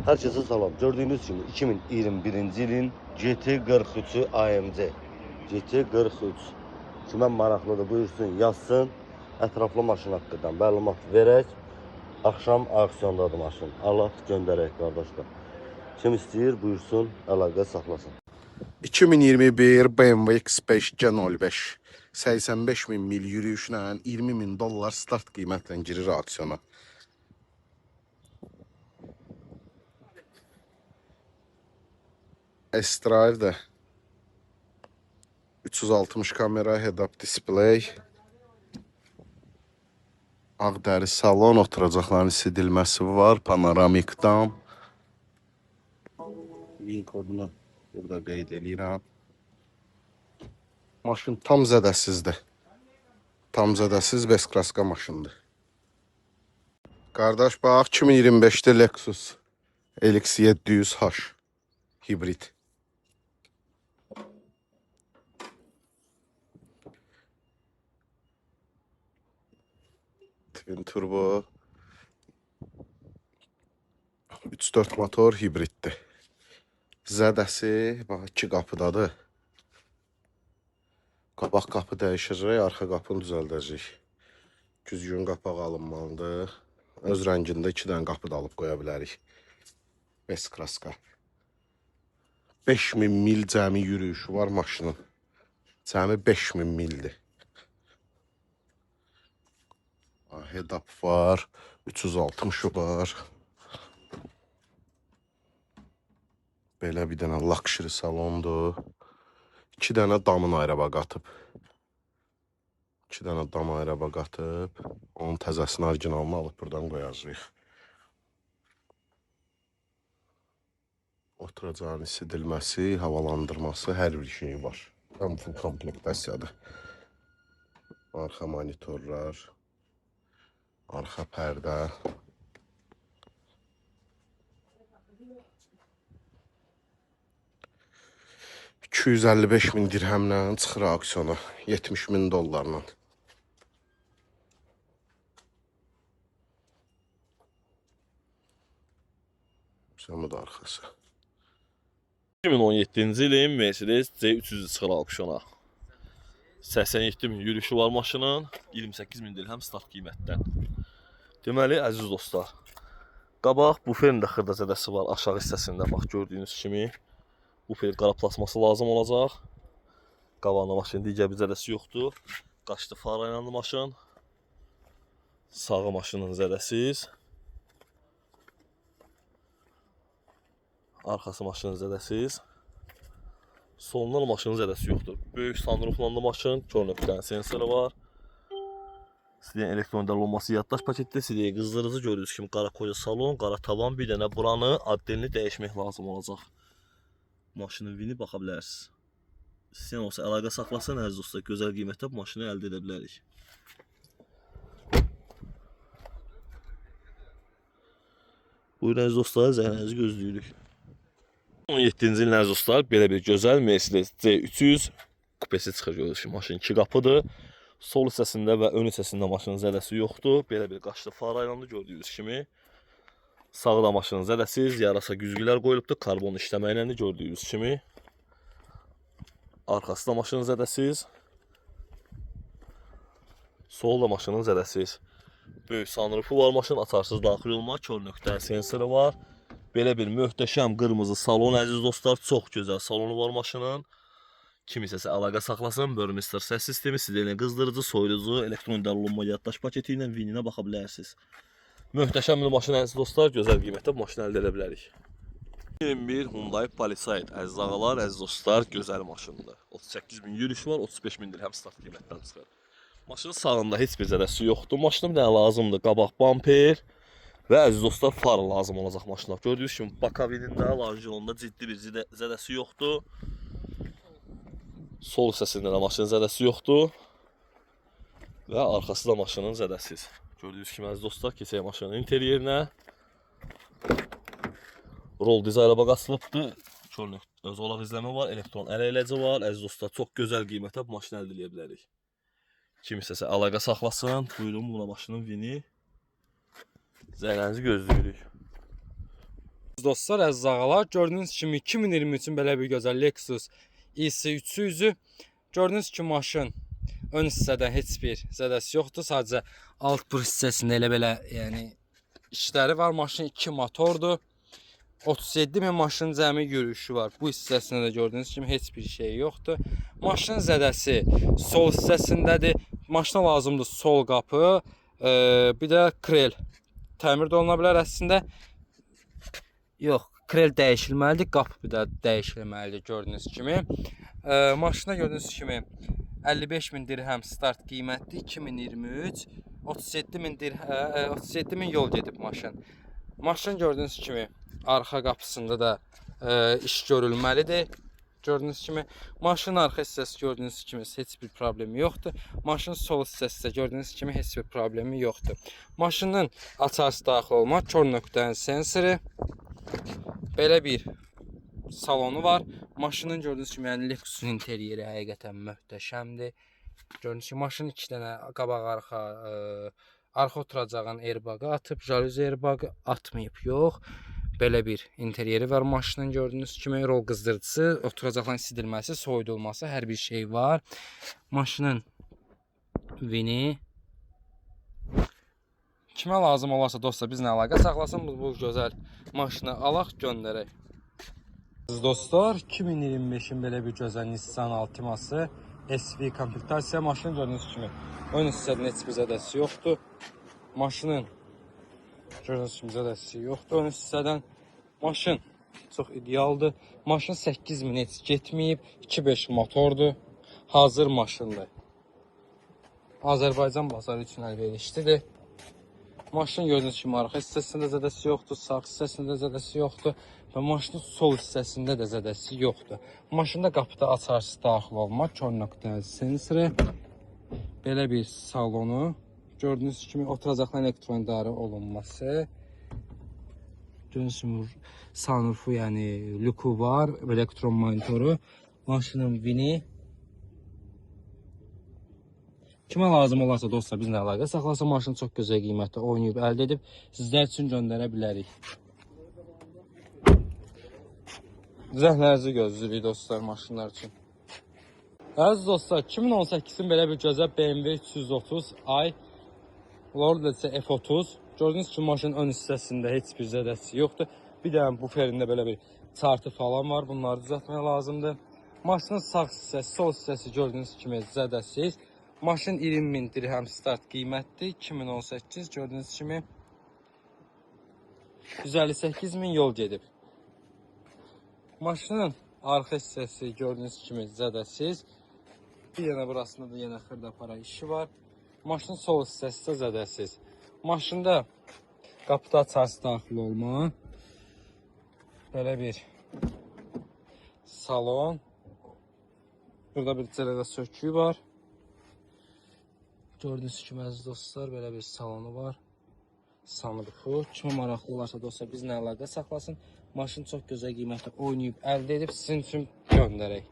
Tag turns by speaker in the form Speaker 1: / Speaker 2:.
Speaker 1: Herkese salam. Gördüğünüz kimi 2021-ci ilin GT43 AMC. GT43 kimə maraqlıdır buyursun, yazsın. Ətraflı maşın haqqında məlumat verək. Axşam auksyondadır maşın. Allah göndərək qardaşlar. Kim istəyir buyursun, əlaqə saxlasın.
Speaker 2: 2021 BMW X5 G05 85.000 mil yürüyüşlə $20.000 start qiymətlə girir aksiyona. S-Drive də 360 kamera, head-up display, ağ dəri salon, oturacaqların isidilməsi var, panoramik dam. Link kodunu burada qeyd edirəm. Maşın tam zədəsizdir. Tam zədəsiz Veskraska maşındır. Qardaş bax 2025-də Lexus LX 700H hibrid. Twin turbo 3.4 motor hibriddir. Zədəsi bax 2 qapıdadır. Qabaq qapı dəyişəcək, arxa qapını düzəldəcək. Güzgün qapaq alınmalıdır. Öz rəngində 2 dənə qapı da alıb qoya bilərik. Veskraska. 5000 mil cəmi yürüyüşü var maşının. Cəmi 5000 mildir. Head-up var, 360 var. Belə bir dənə luxury salondur. 2 dənə damın ayraba qatıb. 2 dənə dam ayraba qatıb. Onun təzəsini, orijinalını alıb buradan qoyacağıq. Oturacağın isidilməsi, havalandırması, hər bir şeyi var. Tam full komplektasiyadır. Arxa monitorlar, arxa pərdə. $255.000 dirhəmlə çıxır aksiyona, $70.000. Səmə də arxası.
Speaker 3: 2017-ci ilin Mercedes C300 çıxır auksyona. 87.000 yürüyüşü var maşının, 28.000 dirhəm start qiymətdən. Deməli, əziz dostlar, qabaq buferin də xırda zədəsi var aşağı hissəsində, bax gördüyünüz kimi. Bufer qara plasması lazım olacaq. Qabağında maşının digər bir zədəsi yoxdur. Qaçdı fara ilə maşın. Sağı maşının zədəsiz. Arxası maşının zədəsiz. Solundan maşının zədəsi yoxdur. Böyük sunrooflandı maşın. Kör nöqtənin sensoru var. Sizin elektron olması yaddaş paketdə. Sizin qızdırıcı gördüyünüz kimi qara koca salon, qara tavan, bir dənə buranı addelini dəyişmək lazım olacaq. Maşının vini baxa bilərsiniz. Sizin olsa əlaqə saxlasan, əziz dostlar, gözəl qiymətdə bu maşını əldə edə bilərik. Buyurun əziz dostlar, zəhrənizi gözləyirik. 17-ci ilin əziz dostlar, belə bir gözəl Mercedes C300 kupesi çıxır görürsünüz ki, maşın 2 qapıdır. Sol hissəsində və ön hissəsində maşının zədəsi yoxdur. Belə bir qaçlı fara ilə gördüyünüz kimi. Sağda maşının zədəsiz, yarasa güzgülər qoyulubdur, karbon işləməklə də gördüyünüz kimi. Arxası da maşının zədəsiz. Solda maşının zədəsiz. Böyük sunroofu var maşının, açarsız daxil olma, kör nöqtə sensoru var. Belə bir möhtəşəm qırmızı salon, əziz dostlar, çox gözəl salonu var maşının. Kimisəsə əlaqə saxlasın, Burmester səs sistemi, sizə qızdırıcı, soyuducu, elektron dəlolunma yaddaş paketi ilə vininə baxa bilərsiniz. Möhtəşəm bir maşın əziz dostlar, gözəl qiymətdə bu maşını əldə edə bilərik. 21 Hyundai Palisade, əziz ağalar, əziz dostlar, gözəl maşındır. 38.000 yürüyüşü var, 35.000 dirhəm start qiymətdən çıxır. Maşının sağında heç bir zədəsi yoxdur. Maşına bir dənə lazımdır qabaq bamper və əziz dostlar far lazım olacaq maşına. Gördüyünüz kimi bakavinində, lanjironda ciddi bir zədəsi yoxdur. Sol hissəsində də maşının zədəsi yoxdur. Və arxası da maşının zədəsiz. Gördüyünüz kimi əziz dostlar, keçək maşının interyerinə. Rol dizayna asılıbdır. Zolaq izləmə var, elektron əl eləci var. Əziz dostlar, çox gözəl qiymətə bu maşını əldə edə bilərik. Kimisəsə əlaqə saxlasın. Buyurun, buna maşının vini. Zəhrənizi gözləyirik.
Speaker 4: Dostlar, əziz ağalar, gördüyünüz kimi 2023-ün belə bir gözəl Lexus ES300-ü. Gördüyünüz kimi maşın ön hissədən heç bir zədəsi yoxdur. Sadəcə alt bur hissəsində elə belə, yəni işləri var. Maşın 2 motordur. 37.000 maşının cəmi yürüyüşü var. Bu hissəsində də gördüyünüz kimi heç bir şey yoxdur. Maşının zədəsi sol hissəsindədir. Maşına lazımdır sol qapı, bir də krel. Təmir də oluna bilər əslində. Yox, krel dəyişilməlidir, qapı bir də dəyişilməlidir gördüyünüz kimi. Maşına gördüyünüz kimi 55.000 dirhəm start qiymətli 2023, 37.000 yol gedib maşın. Maşın gördüyünüz kimi arxa qapısında da iş görülməlidir. Gördüyünüz kimi maşının arxa hissəsi gördüyünüz kimi heç bir problemi yoxdur. Maşının sol hissəsi də gördüyünüz kimi heç bir problemi yoxdur. Maşının açarsı daxil olma, kör nöqtənin sensoru. Belə bir salonu var. Maşının gördüyünüz kimi yəni Lexusun interyeri həqiqətən möhtəşəmdir. Gördüyünüz kimi maşının 2 dənə qabaq arxa oturacağın airbağı atıb, jaluzi airbağı atmayıb, yox. Belə bir interyeri var maşının gördüyünüz kimi, rol qızdırıcısı, oturacaqların isidilməsi, soyudulması, hər bir şey var. Maşının vini kimə lazım olarsa dostlar bizlə əlaqə saxlasın, bu gözəl maşını alaq, göndərək. Dostlar, 2025-in belə bir gözəl Nissan Altima'sı SV komplektasiya maşını gördüyünüz kimi ön hissədən heç bir zədəsi yoxdur. Maşının gördüyünüz kimi zədəsi yoxdur ön hissədən. Maşın çox idealdır. Maşın 8000 heç getməyib, 2.5 motordur. Hazır maşındır. Azərbaycan bazarı üçün əlverişlidir. Maşın gördüyünüz kimi arxa hissəsində zədəsi yoxdur, sağ hissəsində zədəsi yoxdur və maşının sol hissəsində də zədəsi yoxdur. Maşında qapıda açarsı daxil olma, kör nöqtənin sensoru, belə bir salonu, gördüyünüz kimi oturacaqların elektron idarə olunması, gördüyünüz kimi sunrufu, yəni lüku var, elektron monitoru, maşının vini. Kimə lazım olarsa dostlar bizlə əlaqə saxlasın, maşını çox gözəl qiymətdə oynayıb əldə edib sizlər üçün göndərə bilərik. Zəhlərinizi gözləyirik dostlar maşınlar üçün. Əziz dostlar, 2018-in belə bir gözəl BMW 330i Lordetse F30. Gördüyünüz kimi maşının ön hissəsində heç bir zədəsi yoxdur. Bir dənə buferində belə bir çartı falan var, bunları düzəltmək lazımdır. Maşının sağ hissəsi, sol hissəsi gördüyünüz kimi zədəsiz. Maşın 20.000 dirhəm start qiymətli, 2018 gördüyünüz kimi 158.000 yol gedib. Maşının arxa hissəsi gördüyünüz kimi zədəsiz. Bir yana burasında da yenə xırda para işi var. Maşının sol hissəsi də zədəsiz. Maşında qapıda açarsı daxil olma. Belə bir salon. Burada bir cərədə söküyü var. Gördüyünüz kimi əziz dostlar, belə bir salonu var. Sunrufu. Kimə maraqlı olarsa dostlar bizlə əlaqə saxlasın. Maşın çox gözəl qiymətlə oynayıb əldə edib sizin üçün göndərək.